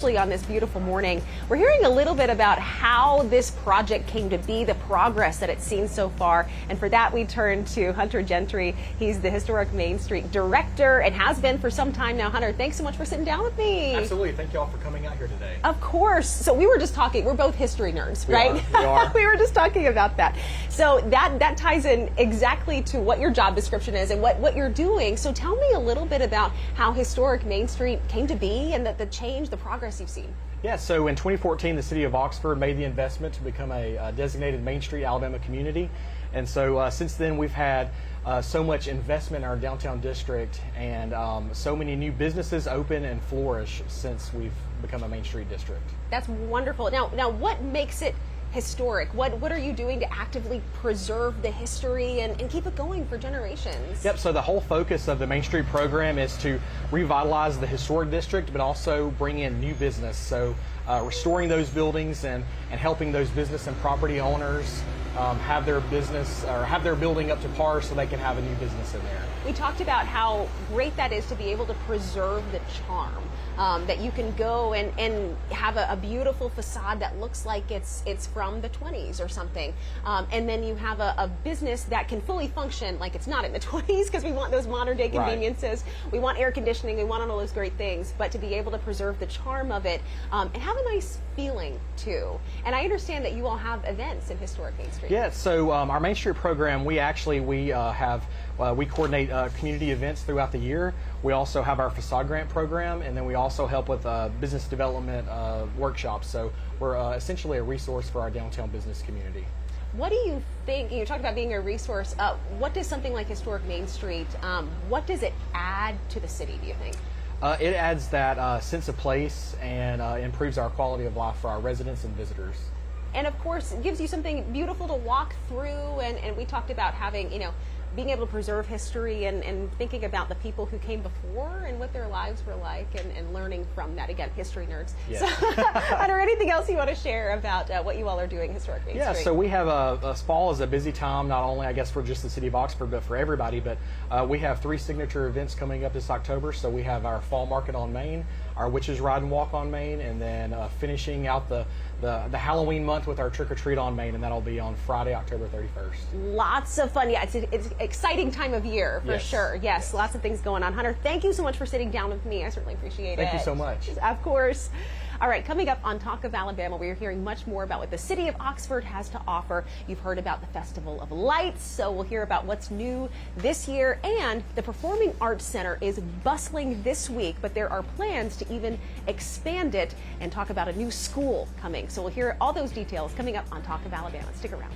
On this beautiful morning, we're hearing a little bit about how this project came to be, the progress that it's seen so far, and for that we turn to Hunter Gentry. He's the Historic Main Street Director and has been for some time now. Hunter, thanks so much for sitting down with me. Absolutely. Thank you all for coming out here today. Of course. So we were just talking, we're both history nerds, right? We are. We were just talking about that. So that ties in exactly to what your job description is and what you're doing. So tell me a little bit about how Historic Main Street came to be and the change, the progress you've seen. Yeah, so in 2014, the city of Oxford made the investment to become a designated Main Street Alabama community. And so since then, we've had so much investment in our downtown district and so many new businesses open and flourish since we've become a Main Street district. That's wonderful. Now what makes it historic? What are you doing to actively preserve the history and keep it going for generations? Yep, so the whole focus of the Main Street program is to revitalize the historic district, but also bring in new business. So restoring those buildings and helping those business and property owners have their business or have their building up to par so they can have a new business in there. We talked about how great that is to be able to preserve the charm. That you can go and have a beautiful facade that looks like it's from the 20s or something. And then you have a business that can fully function like it's not in the 20s because we want those modern day conveniences. Right. We want air conditioning, we want all those great things, but to be able to preserve the charm of it and have a nice feeling too. And I understand that you all have events in Historic Main Street. Yeah, so our Main Street program, we coordinate community events throughout the year. We also have our facade grant program, and then we also help with business development workshops. So we're essentially a resource for our downtown business community. What do you think, you talked about being a resource, what does something like Historic Main Street, what does it add to the city, do you think? It adds that sense of place and improves our quality of life for our residents and visitors. And of course, it gives you something beautiful to walk through, and we talked about having, being able to preserve history and thinking about the people who came before and what their lives were like and learning from that. Again, history nerds. Yeah. So, Hunter, anything else you want to share about what you all are doing Historic Main Street? Yeah, so we have fall is a busy time, not only I guess for just the city of Oxford, but for everybody. But we have 3 signature events coming up this October. So we have our Fall Market on Main, our Witches Ride and Walk on Main, and then finishing out the Halloween month with our Trick or Treat on Main, and that'll be on Friday, October 31st. Lots of fun. Yeah, it's an exciting time of year for sure. Yes, lots of things going on. Hunter, thank you so much for sitting down with me. I certainly appreciate it. Thank you so much. Of course. All right, coming up on Talk of Alabama, we are hearing much more about what the city of Oxford has to offer. You've heard about the Festival of Lights, so we'll hear about what's new this year. And the Performing Arts Center is bustling this week, but there are plans to even expand it and talk about a new school coming. So we'll hear all those details coming up on Talk of Alabama. Stick around.